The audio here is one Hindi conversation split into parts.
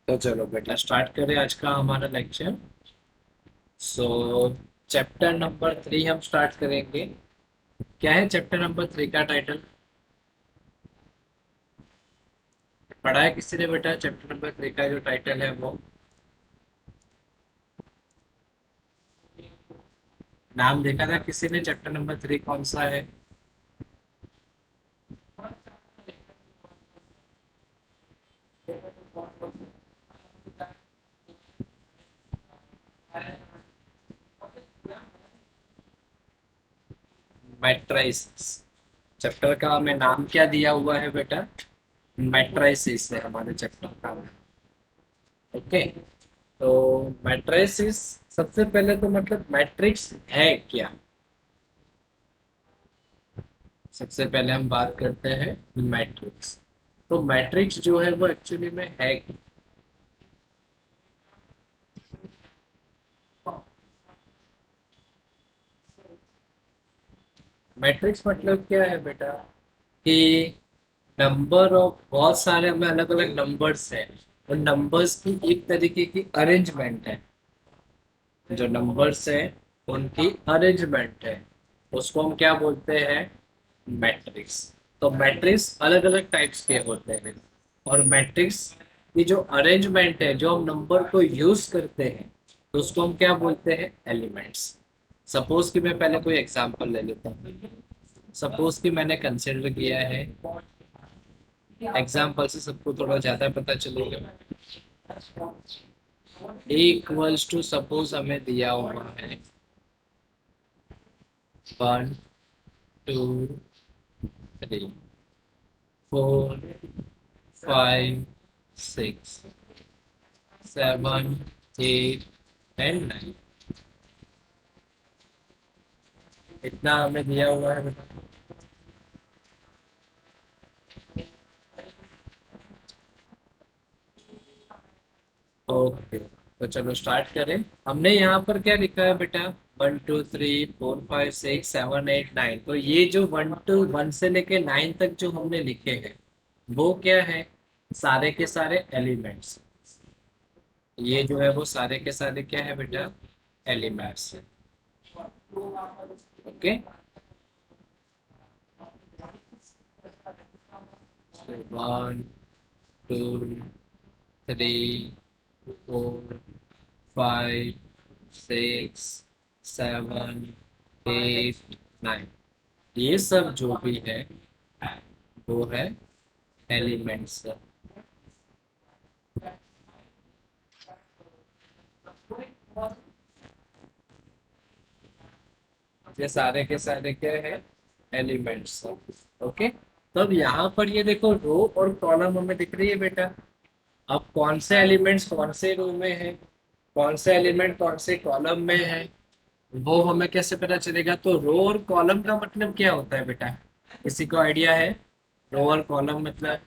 तो चलो बेटा स्टार्ट करें आज का हमारा लेक्चर। सो चैप्टर नंबर 3 हम स्टार्ट करेंगे। क्या है चैप्टर नंबर 3 का टाइटल? पढ़ा है किसी ने बेटा चैप्टर नंबर 3 का जो टाइटल है वो? नाम देखा था किसी ने? चैप्टर नंबर 3 कौन सा है? मैट्राइसिस। चैप्टर का हमें नाम क्या दिया हुआ है बेटा? मैट्राइसिस है हमारे चैप्टर का। ओके। तो मैट्राइसिस, सबसे पहले तो मतलब मैट्रिक्स है क्या? सबसे पहले हम बात करते हैं मैट्रिक्स। तो मैट्रिक्स जो है वो एक्चुअली में है क्या? मैट्रिक्स मतलब क्या है बेटा कि नंबर ऑफ बहुत सारे हमें अलग अलग नंबर्स हैं। उन नंबर्स की एक तरीके की अरेंजमेंट है। जो नंबर्स हैं उनकी अरेंजमेंट है, उसको हम क्या बोलते हैं? मैट्रिक्स। तो मैट्रिक्स अलग अलग टाइप्स के होते हैं। और मैट्रिक्स की जो अरेंजमेंट है, जो हम नंबर को यूज करते हैं, तो उसको हम क्या बोलते हैं? एलिमेंट्स। सपोज कि मैं पहले कोई एग्जांपल ले लेता हूँ। सपोज कि मैंने कंसिडर किया है, एग्जाम्पल से सबको थोड़ा ज्यादा पता चलेगा। ए इक्वल्स टू, सपोज हमें दिया हुआ है 1 2 3 4 5 6 7 8 9। इतना हमें दिया हुआ है। ओके, तो चलो स्टार्ट करें। हमने यहाँ पर क्या लिखा है बेटा? 1 2 3 4 5 6 7 8 9। तो ये जो 1 से लेके 9 तक जो हमने लिखे हैं, वो क्या है? सारे के सारे एलिमेंट्स। ये जो है वो सारे के सारे क्या है बेटा? एलिमेंट्स है। ओके। 1 2 3 4 5 6 7 8 9। ये सब जो भी है वो है एलिमेंट्स। ये सारे के सारे क्या है? एलिमेंट्स। ओके। तो अब यहाँ पर ये देखो, रो और कॉलम हमें दिख रही है बेटा। अब कौन से एलिमेंट्स कौन से रो में है, कौन से एलिमेंट कौन से कॉलम में है, वो हमें कैसे पता चलेगा? तो रो और कॉलम का मतलब क्या होता है बेटा? किसी को आइडिया है? रो और कॉलम मतलब?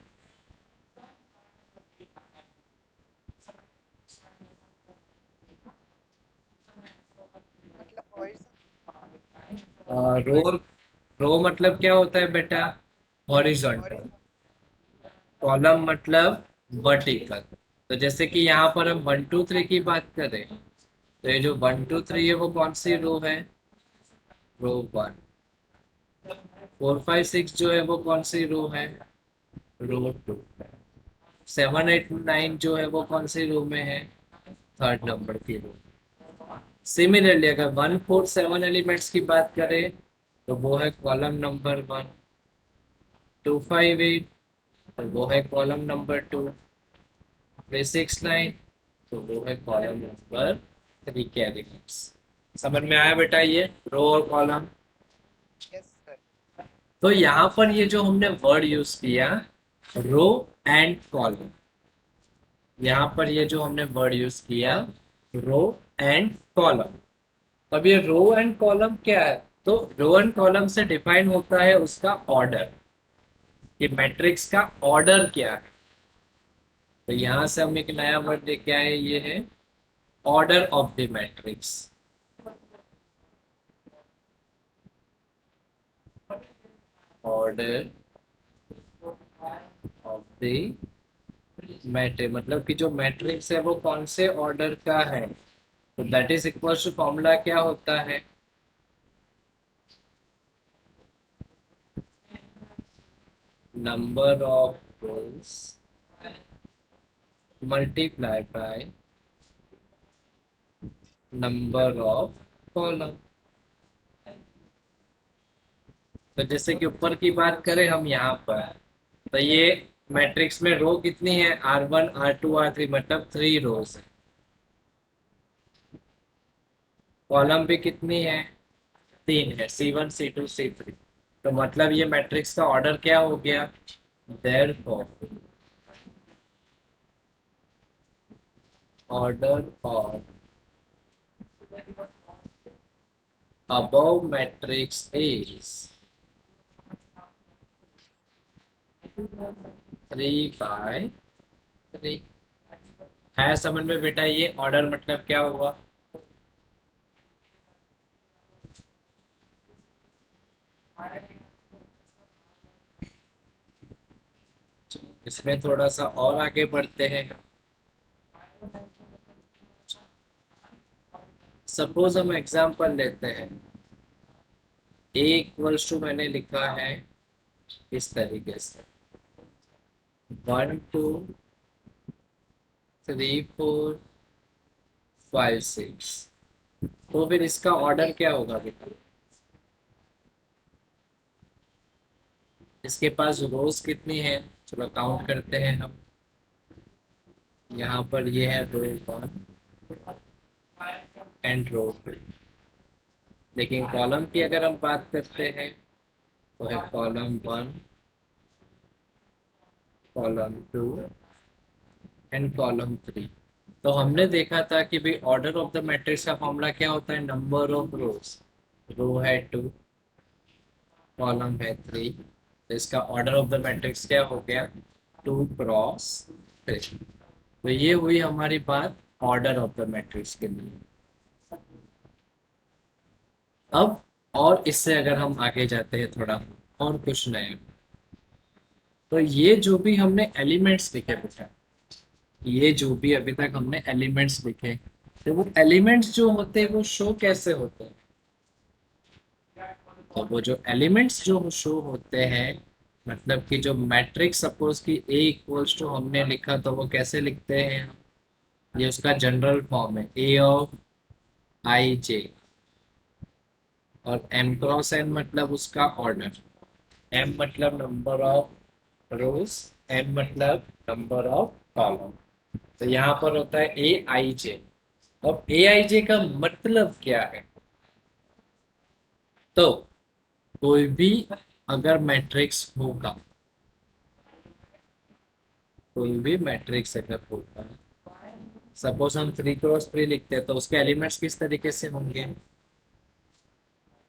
रो, रो मतलब क्या होता है बेटा? हॉरिजॉन्टल। कॉलम मतलब वर्टिकल। तो जैसे कि यहाँ पर हम 1 2 3 की बात करें, तो ये जो 1 2 3 है वो कौन सी रो है? रो 1। 4 5 6 जो है वो कौन सी रो है? रो 2। 7 8 9 जो है वो कौन सी रो में है? थर्ड नंबर की रो। सिमिलरली अगर 1 4 7 एलिमेंट्स की बात करें, तो वो है कॉलम नंबर 1। 2 5 8, तो वो है कॉलम नंबर 2। 3 6 9, तो वो है कॉलम नंबर 3 के एलिमेंट्स। समझ में आया बेटा ये रो और कॉलम? तो यहाँ पर ये जो हमने वर्ड यूज किया, रो एंड कॉलम, यहाँ पर ये जो हमने वर्ड यूज किया, रो एंड कॉलम। अब ये रो एंड कॉलम क्या है? तो रो एंड कॉलम से डिफाइन होता है उसका ऑर्डर, कि मैट्रिक्स का ऑर्डर क्या है। तो यहां से हम एक नया वर्ड लेके आए, ये है order of the matrix. Order of the matrix मतलब कि जो मैट्रिक्स है वो कौन से ऑर्डर का है, तो that is equal to formula क्या होता है, number of rows multiply by number of column. तो जैसे कि ऊपर की बात करें हम यहाँ पर, तो ये मैट्रिक्स में रो कितनी है, R1 R2 R3 मतलब 3 रोज। कॉलम भी कितनी है, 3 है, C1 C2 C3। तो मतलब ये मैट्रिक्स का ऑर्डर क्या हो गया, therefore order of above matrix is 3 by 3। है समझ में बेटा, ये ऑर्डर मतलब क्या हुआ। इसमें थोड़ा सा और आगे बढ़ते हैं। सपोज हम एग्जांपल लेते हैं, ए इक्वल्स टू मैंने लिखा है इस तरीके से, 1 2 3 4 5 6। तो फिर इसका ऑर्डर क्या होगा बेटा, इसके पास रोज कितनी है, चलो काउंट करते हैं हम। यहाँ पर ये है रो 1 एंड रो 2। लेकिन कॉलम की अगर हम बात करते हैं तो है कॉलम 1, कॉलम 2 एंड कॉलम 3। तो हमने देखा था कि भाई ऑर्डर ऑफ द मैट्रिक्स का फॉर्मूला क्या होता है, नंबर ऑफ रोज। रो है 2, कॉलम है 3, तो इसका ऑर्डर ऑफ द मैट्रिक्स क्या हो गया, 2 × 3। तो ये हुई हमारी बात ऑर्डर ऑफ द मैट्रिक्स के लिए। अब और इससे अगर हम आगे जाते हैं थोड़ा और कुछ नया, तो ये जो भी हमने एलिमेंट्स लिखे बेटा, ये जो भी अभी तक हमने एलिमेंट्स लिखे, तो वो एलिमेंट्स जो होते हैं वो शो कैसे होते हैं। तो वो जो एलिमेंट्स जो शो होते हैं, मतलब कि जो मैट्रिक्स सपोज कि ए इक्वल्स टू हमने लिखा, तो वो कैसे लिखते हैं, ये उसका जनरल फॉर्म है A of I J, और M×N मतलब उसका ऑर्डर, M मतलब नंबर ऑफ रोज, N मतलब नंबर ऑफ कॉलम। तो यहाँ पर होता है A I J। अब A I J का मतलब क्या है, तो कोई भी अगर मैट्रिक्स होगा, कोई भी मैट्रिक्स अगर होगा, सपोज हम 3 × 3 लिखते हैं, तो उसके एलिमेंट्स किस तरीके से होंगे,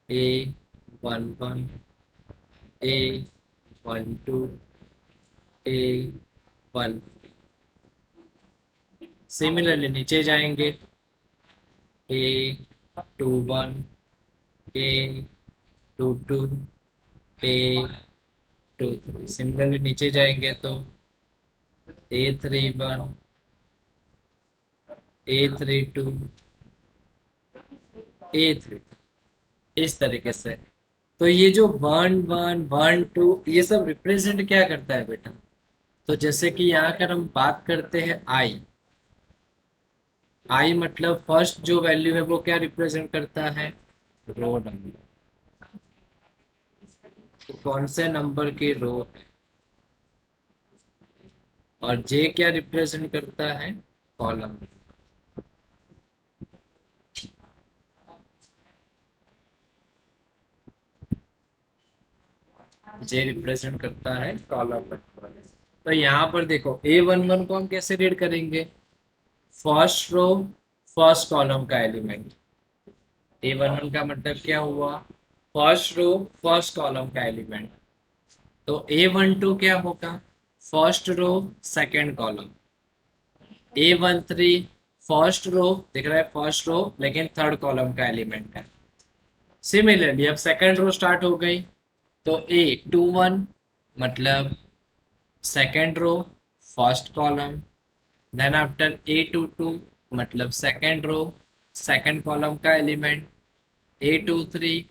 A11 A12 A1। सिमिलरली नीचे जाएंगे, A21 A22 A23। सिमिलरली नीचे जाएंगे तो A31 A32 A3, इस तरीके से। तो ये जो 1 1 1 2 ये सब रिप्रेजेंट क्या करता है बेटा, तो जैसे कि यहाँ अगर हम बात करते हैं आई, आई मतलब फर्स्ट जो वैल्यू है वो क्या रिप्रेजेंट करता है, रो नंबर। तो कौन से नंबर की रो है, और जे क्या रिप्रेजेंट करता है, कॉलम। जे रिप्रेजेंट करता है कॉलम। तो यहाँ पर देखो A11 को हम कैसे रीड करेंगे, फर्स्ट रो फर्स्ट कॉलम का एलिमेंट। A11 का मतलब क्या हुआ, फर्स्ट रो फर्स्ट कॉलम का एलिमेंट। तो A12 क्या होगा, first row second column. A13 first row, दिख रहा है फर्स्ट रो लेकिन थर्ड कॉलम का एलिमेंट है। सिमिलरली अब सेकंड रो स्टार्ट हो गई, तो A21 मतलब second row first column, then after A22 मतलब सेकेंड रो सेकेंड कॉलम का element, A23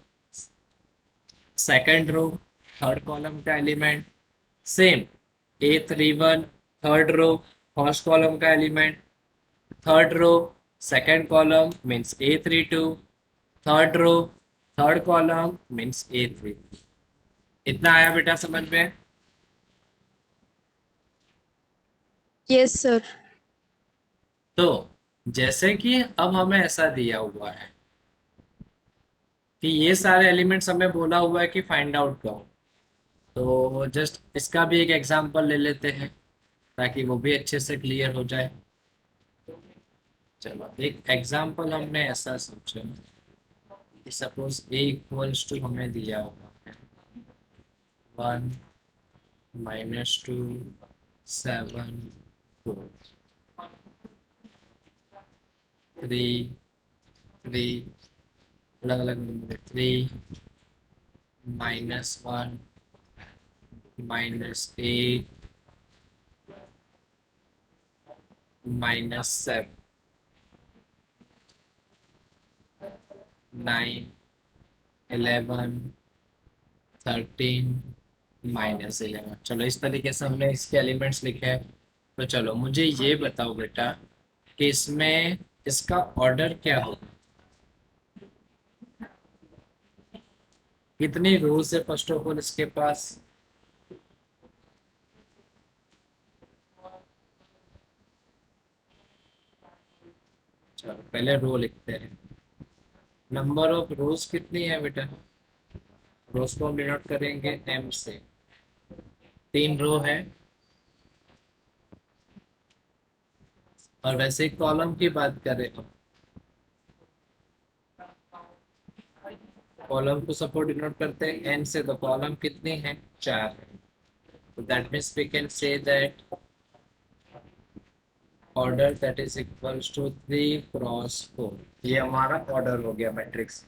second row third column का element, same A31 third row first column का element, third row second column means A32, third row third column means A3। इतना आया बेटा समझ में? Yes sir. तो जैसे कि अब हमें ऐसा दिया हुआ है कि ये सारे एलिमेंट्स हमें बोला हुआ है कि फाइंड आउट करो, तो जस्ट इसका भी एक एग्जांपल ले लेते हैं ताकि वो भी अच्छे से क्लियर हो जाए। चलो एक एग्जांपल हमने ऐसा सोचा कि सपोज ए इक्वल्स टू हमें दिया हुआ है 1 - 2 7 4 3 3 अलग अलग नंबर 3 - 1 -8 -7 9 11 13 -11। चलो इस तरीके से हमने इसके एलिमेंट्स लिखे हैं। तो चलो मुझे ये बताओ बेटा कि इसमें इसका ऑर्डर क्या होगा, कितनी रोज है फर्स्ट ऑफ ऑल इसके पास। चलो पहले रो लिखते हैं। नंबर ऑफ रोज कितनी है बेटा, रोज को हम डिनोट करेंगे एम से। 3 रो है। और वैसे कॉलम की बात करें तो कॉलम को सपोर्ट डिनोट करते हैं एन से, तो कॉलम कितनी है 4 है। तो that means we can say that order that is equals to 3 × 4। ये हमारा ऑर्डर हो गया मैट्रिक्स।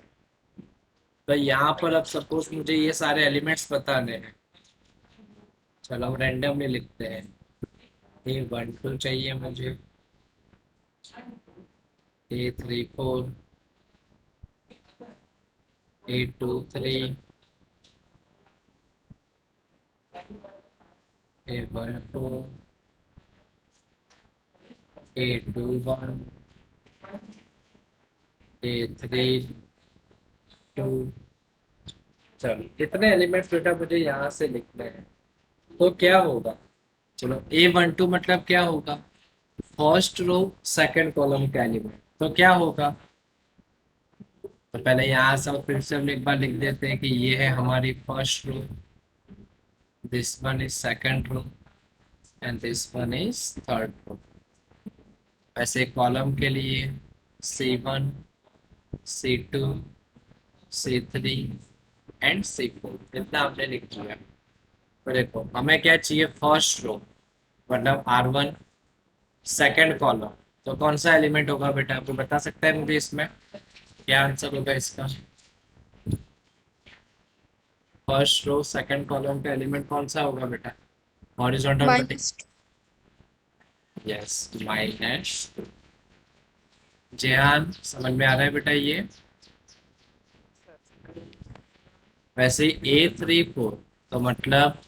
तो यहाँ पर अब सपोज मुझे ये सारे एलिमेंट्स बताने हैं। चलो हम रैंडमली लिखते हैं। A12 चाहिए मुझे, A34 A23 A12 A21 A32। चलो इतने एलिमेंट्स बेटा मुझे यहाँ से लिखने हैं। तो क्या होगा, चलो A12 मतलब क्या होगा, फर्स्ट रो सेकंड कॉलम का एलिमेंट। तो क्या होगा, तो पहले यहाँ से फिर से हम एक बार लिख देते हैं कि ये है हमारी first row, this one is second row and this one is third row. ऐसे कॉलम के लिए C1 C2 C3 and C4 इतना हमने लिख दिया। तो देखो हमें क्या चाहिए, फर्स्ट रो मतलब R1 सेकंड कॉलम। तो कौन सा एलिमेंट होगा बेटा, आपको बता सकता है मुझे इसमें क्या आंसर होगा इसका। फर्स्ट रो सेकंड कॉलम का एलिमेंट कौन सा होगा बेटा, horizontal vertical. -2। Yes minus. Jehan समझ में आ रहा है बेटा ये। वैसे A34 तो मतलब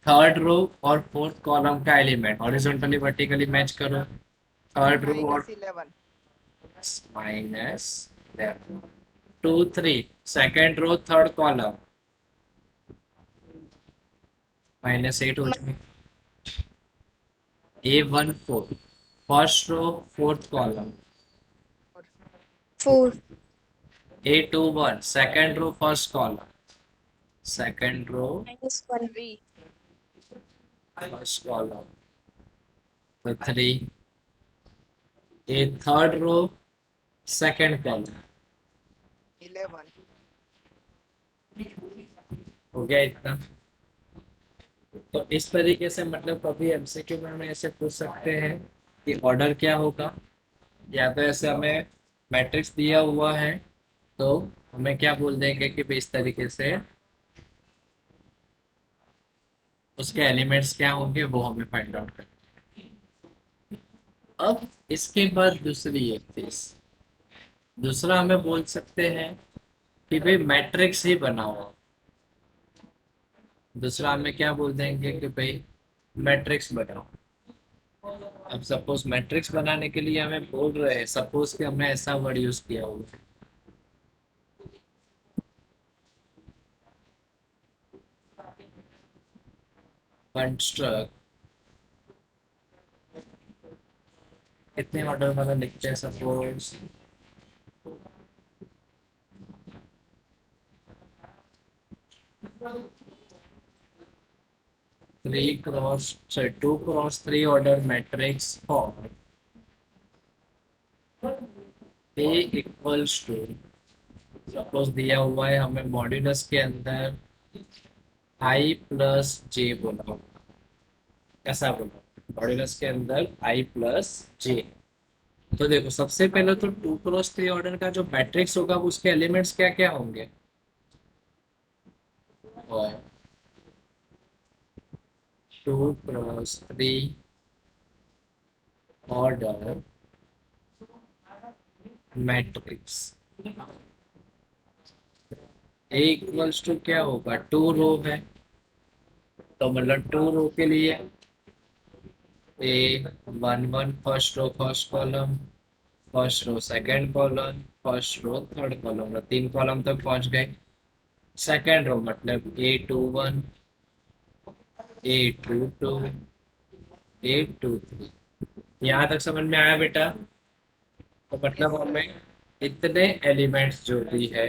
थर्ड रो और फोर्थ कॉलम का एलिमेंट हॉरिजॉन्टली वर्टिकली मैच करो। थर्ड रो और -11। Minus 2 3 second row third column -8 हो जाए। A14 first row fourth column, 4। A21 second row first column, second row -1। 3। First column, तो 3। A third row second column, 11। हो गया इतना। तो इस तरीके से मतलब कभी एमसीक्यू में हमें ऐसे पूछ सकते हैं कि ऑर्डर क्या होगा, या तो ऐसे हमें मैट्रिक्स दिया हुआ है तो हमें क्या बोल देंगे कि भाई इस तरीके से उसके एलिमेंट्स क्या होंगे वो हमें फाइंड आउट करना। अब इसके बाद दूसरी एक चीज, दूसरा हमें बोल सकते हैं कि भाई मैट्रिक्स ही बनाओ। दूसरा हमें क्या बोल देंगे कि भाई मैट्रिक्स बनाओ। अब सपोज मैट्रिक्स बनाने के लिए हमें बोल रहे हैं, सपोज कि हमने ऐसा वर्ड यूज किया होगा, कंस्ट्रक्ट, कितने ऑर्डर वाला लिखते हैं suppose 2 cross 3 order matrix for A equals to, suppose दिया हुआ है हमें मॉड्यूलस के अंदर आई प्लस जे बोला होगा, ऐसा बोला मॉड्यूलस के अंदर आई प्लस जे। तो देखो सबसे पहले तो 2 क्रॉस 3 ऑर्डर का जो मैट्रिक्स होगा उसके एलिमेंट्स क्या क्या होंगे, और 2 cross 3 order matrix A equals to क्या होगा, 2 रो है, तो मतलब 2 रो के लिए A 1 1 first row first column, first row second column, first row third column, 3 column तक पहुंच गए। सेकंड रो मतलब A21 A22 A23। यहाँ तक समझ में आया बेटा? तो Yes, मतलब sir. हमें इतने एलिमेंट्स जो भी है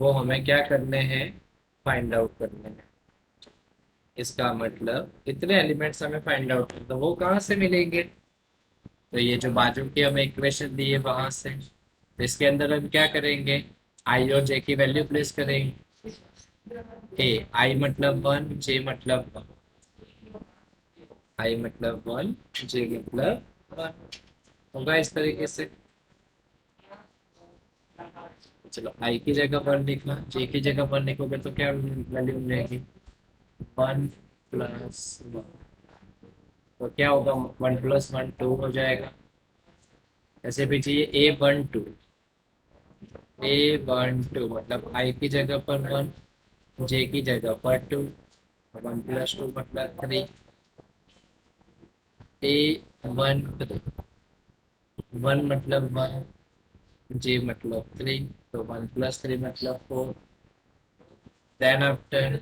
वो हमें क्या करने हैं, फाइंड आउट करने हैं। इसका मतलब इतने एलिमेंट्स हमें फाइंड आउट करना, तो वो कहाँ से मिलेंगे, तो ये जो बाजू की हमें इक्वेशन दी है वहां से, तो इसके अंदर हम क्या करेंगे, आई और जे की वैल्यू प्लेस करेंगे। ए आई मतलब 1, जे मतलब 1, आई मतलब 1, जे मतलब 1, होगा इस तरीके से। चलो आई की जगह 1 लिखना, जे की जगह 1 लिखोगे तो क्या वैल्यू मिलेगी, 1 + 1, तो क्या होगा 1 + 1 2 हो जाएगा। ऐसे भी चाहिए A12 मतलब आई की जगह पर 1, जे की जगह पर 2, 1 + 2 मतलब 3, A13 1 मतलब 1, जे मतलब 3, तो 1 + 3 मतलब 4, देन आफ्टर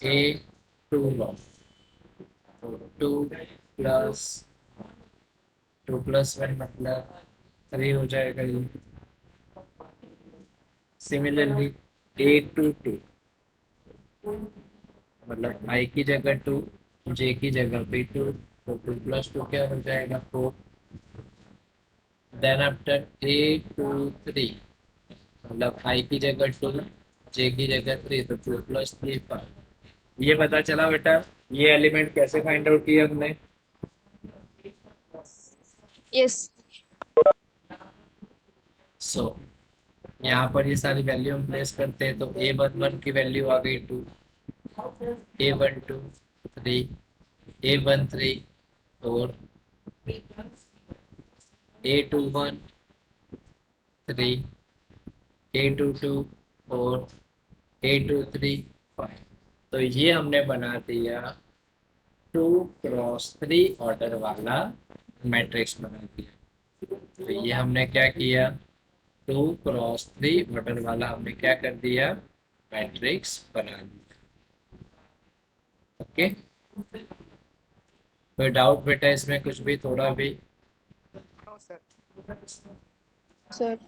A21 तो 2 + 1 मतलब 3 हो जाएगा ये। सिमिलरली A22 मतलब आई की जगह 2, जे की जगह भी 2, तो 2 + 2 क्या हो जाएगा 4, देन आफ्टर A23 मतलब आई की जगह 2, जे की जगह 3, तो 2 + 3 5। ये पता चला बेटा, ये एलिमेंट कैसे फाइंड आउट किया हमने। Yes. सो यहाँ पर ये सारी वैल्यू हम प्लेस करते हैं, तो A11 की वैल्यू आ गई 2, A12 3, A13 4, A21 3, A22 4, A23 5। तो ये हमने बना दिया 2 क्रॉस 3 ऑर्डर वाला मैट्रिक्स बना दिया। तो ये हमने क्या किया, 2 क्रॉस 3 ऑर्डर वाला हमने क्या कर दिया, मैट्रिक्स बना दिया। ओके, कोई डाउट बेटा इसमें कुछ भी थोड़ा भी? No, sir. Sir.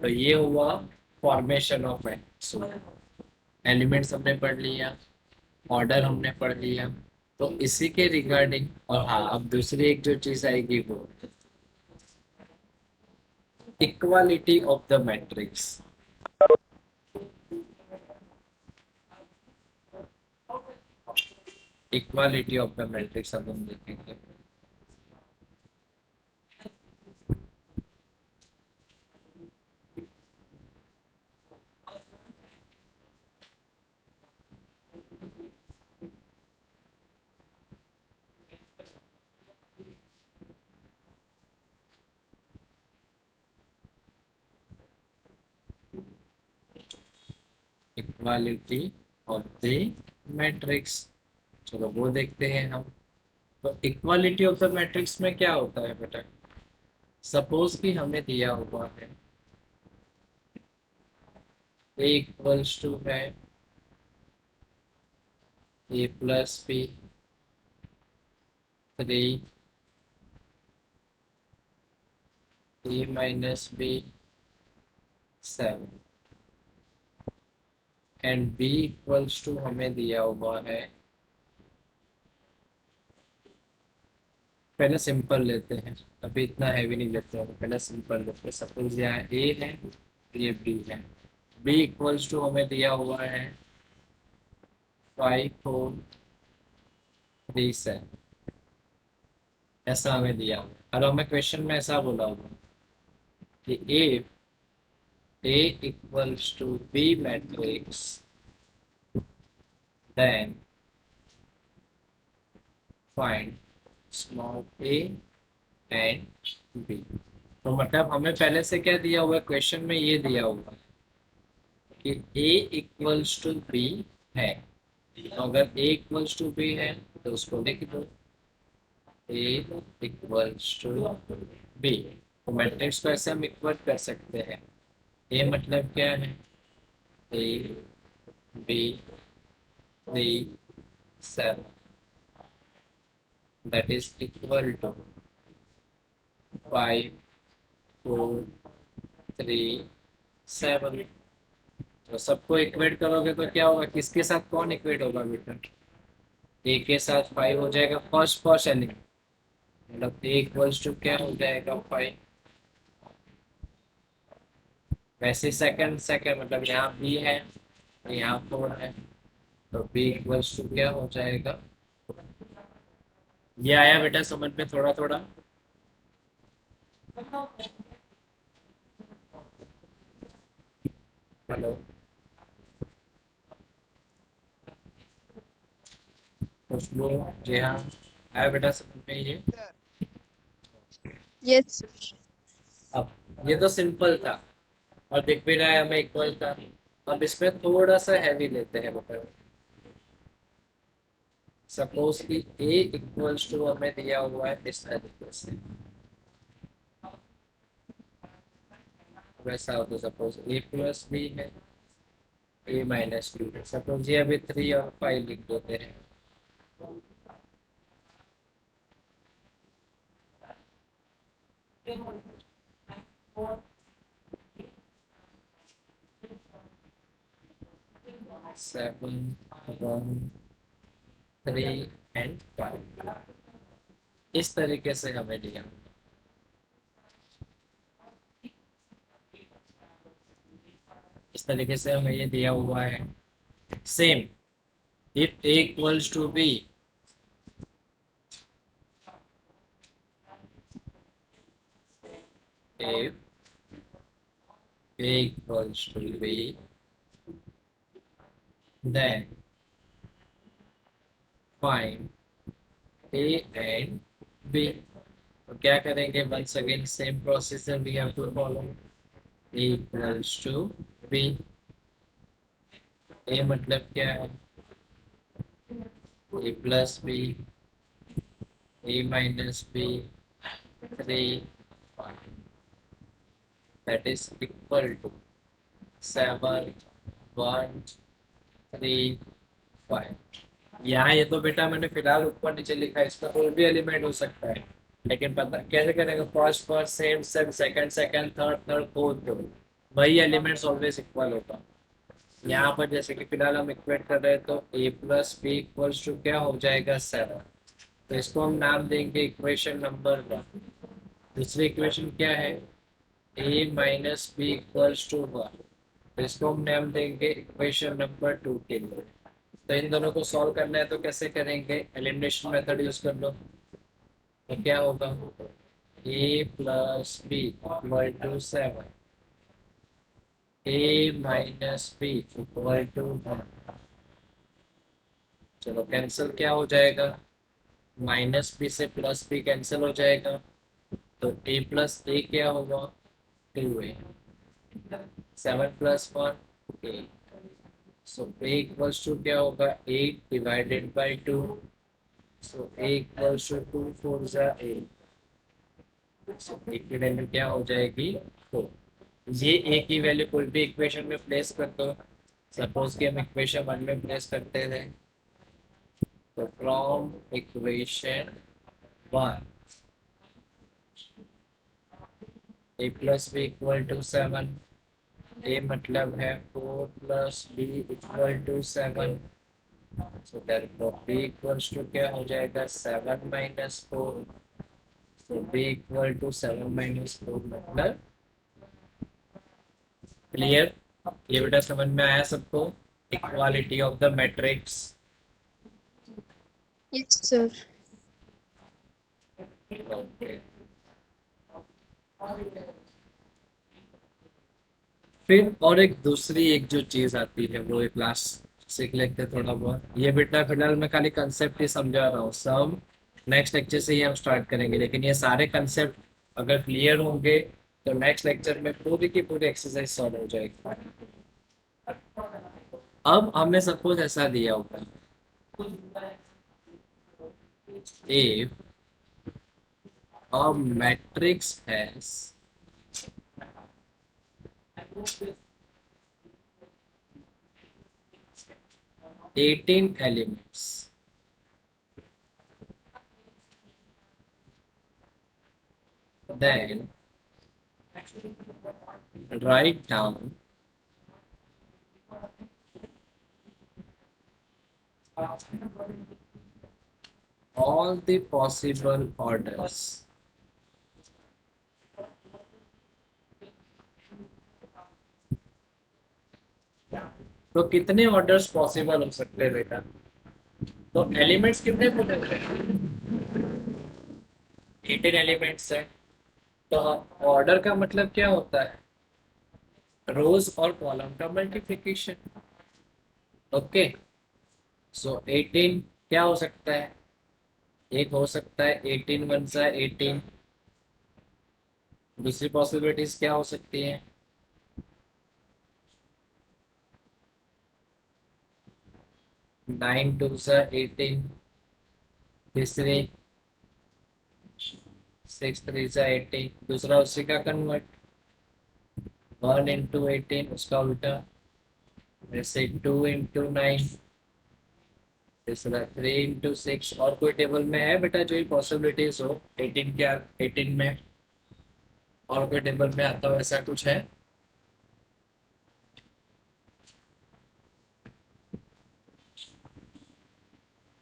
तो ये हुआ फॉर्मेशन ऑफ मैट्रिक्स, एलिमेंट्स हमने पढ़ लिया, ऑर्डर हमने पढ़ लिया। तो इसी के रिगार्डिंग, और हाँ अब दूसरी एक जो चीज आएगी वो equality of the matrix. Equality of the matrix अब हम देखेंगे। Equality of the matrix. चलो वो देखते हैं हम। तो इक्वालिटी ऑफ द मैट्रिक्स में क्या होता है बेटा? सपोज कि हमें दिया हुआ है ए इक्वल्स टू है a plus b 3 a minus b 7 and b equals to हमें दिया हुआ है, पहले सिंपल लेते हैं, अभी इतना हैवी नहीं लेते हैं, पहले सिंपल लेते हैं। सपोज यहाँ ए है, ये बी है। बी इक्वल्स टू हमें दिया हुआ है 5 4 3 7, ऐसा हमें दिया हुआ है। और हमें क्वेश्चन में ऐसा बोला हुआ कि a equals to b matrix then find small a and b. तो मतलब हमें पहले से क्या दिया हुआ है, क्वेश्चन में ये दिया हुआ है कि ए इक्वल्स टू बी है। तो अगर ए इक्वल्स टू बी है तो उसको लिख दो ए इक्वल्स टू बी। तो मैट्रिक्स को ऐसे हम इक्वल कर सकते हैं। ए मतलब क्या है, A B 3 7, that is equal to 5 4 3 7। तो सबको इक्वेट करोगे तो क्या होगा, किसके साथ कौन इक्वेट होगा बेटा? ए के साथ 5 हो जाएगा, फर्स्ट फर्स्ट एलिमेंट, मतलब ए इक्वल्स टू क्या हो जाएगा 5। वैसे सेकंड सेकंड मतलब यहाँ बी है, यहाँ 4 है, तो बी इक्वल्स टू क्या हो जाएगा। ये आया बेटा समझ में थोड़ा थोड़ा? हेलो, खुशबू, जी हाँ, आया बेटा समझ में ये? Sir. Yes. अब ये तो सिंपल था और दिख भी रहा है हमें इक्वल था। अब इसमें थोड़ा सा हैवी लेते हैं बेटा। सपोज कि ए इक्वल्स टू हमें दिया हुआ है इस तरीके से, वैसा हो तो सपोज ए प्लस बी है, ए माइनस बी है। सपोज ये अभी 3 और 5 लिख देते हैं। 7 1 3 एंड 5, इस तरीके से हमें दिया। इस तरीके से हमें ये दिया हुआ है। Same, if A equals to B, if a equals to b, then find a and b। तो क्या करेंगे, once again same procedure we have to follow. a equals to b, a मतलब क्या है, a plus B, a minus B 3 that is equal to 7 1 3 5। यहाँ ये तो बेटा मैंने फिलहाल ऊपर नीचे लिखा है, इसका कोई भी एलिमेंट हो सकता है, लेकिन पता कैसे करेंगे, first first sem same second second third third fourth, वही एलिमेंट्स ऑलवेज इक्वल होगा। यहाँ पर जैसे कि फिलहाल हम इक्वेट कर रहे हैं तो ए प्लस बी इक्वल्स टू क्या हो जाएगा 7। तो इसको हम नाम देंगे इक्वेशन नंबर 1। दूसरी इक्वेशन क्या है, ए माइनस बी इक्वल्स टू 1, तो इसको हम नाम देंगे इक्वेशन नंबर 2 के लिए। तो इन दोनों को सॉल्व करना है तो कैसे करेंगे, एलिमिनेशन मेथड यूज कर लो। तो क्या होगा, a plus B equal to 7, a minus b equal to 1। चलो कैंसिल क्या हो जाएगा, माइनस बी से प्लस बी कैंसिल हो जाएगा, तो ए प्लस ए क्या होगा 2a, 7 plus 1 8, so a equals to क्या होगा 8 divided by 2, so a equals to 2 4 जा 8, सो a की वैल्यू क्या हो जाएगी 4। ये a की वैल्यू कोई भी इक्वेशन में प्लेस कर दो, सपोज कि हम इक्वेशन 1 में प्लेस करते थे, तो from equation 1 a plus B equal to 7, a मतलब है 4 plus B equal to 7, so therefore b इक्वल्स टू क्या हो जाएगा 7 माइनस 4, तो b इक्वल टू 7 माइनस 4 मतलब क्लियर। ये बेटा समझ में आया सबको, equality of the matrix. Yes, sir. Okay, फिर और एक दूसरी एक जो चीज आती है वो एक लास्ट सीख लेते हैं थोड़ा बहुत। ये बेटा फिलहाल मैं खाली कंसेप्ट ही समझा रहा हूँ, सब नेक्स्ट लेक्चर से ही हम स्टार्ट करेंगे, लेकिन ये सारे कंसेप्ट अगर क्लियर होंगे तो नेक्स्ट लेक्चर में पूरी की पूरी एक्सरसाइज सॉल्व हो जाएगी। अब हमें सपोज ऐसा दिया होगा, if a matrix has 18 elements, then write down all the possible orders तो कितने ऑर्डर्स पॉसिबल हो सकते हैं बेटा, तो एलिमेंट्स कितने बोले थे 18 एलिमेंट्स है, तो ऑर्डर का मतलब क्या होता है रोज और कॉलम का मल्टीप्लिकेशन। ओके, सो 18 क्या हो सकता है, एक हो सकता है 18 वन सा 18, दूसरी पॉसिबिलिटीज क्या हो सकती है 9 टू सा 18, तीसरी 6 थ्री सा 18, दूसरा उसी का कन्वर्ट 1 इंटू 18 उसका उल्टा, जैसे 2 इंटू 9, तीसरा 3 इंटू 6। और कोई टेबल में है बेटा जो ये पॉसिबिलिटीज हो 18 क्या 18 में, और कोई टेबल में आता हो ऐसा कुछ है।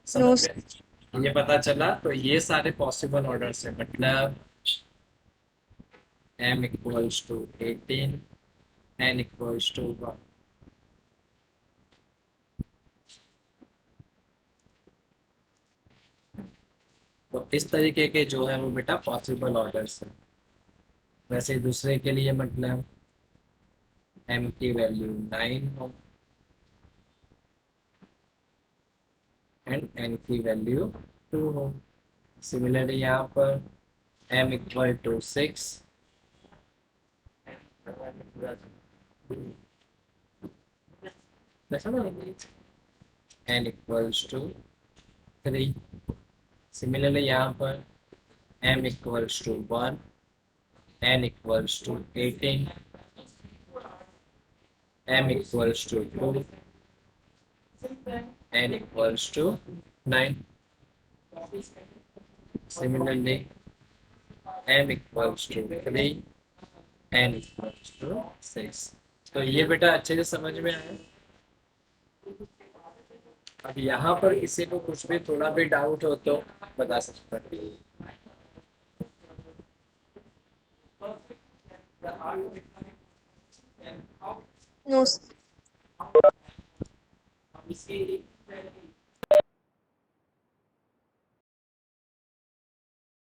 समझ No, में ये पता चला, तो ये सारे पॉसिबल ऑर्डर्स है, मतलब m equals to 18, n equals to 1। तो इस तरीके के जो है वो बेटा पॉसिबल ऑर्डर्स है। वैसे दूसरे के लिए मतलब m की वैल्यू 9 हो एंड n की वैल्यू 2 हो। सिमिलरली यहाँ पर m equal to 6, n equals to 3। Similarly यहाँ पर m equals to 1, n equals to 18, m equals to 2, n equals to 9। Similarly, m equals to 3, n equals to 6। तो ये बेटा अच्छे से समझ में आया। अब यहाँ पर किसी को कुछ भी थोड़ा भी डाउट हो तो बता सकता है। no,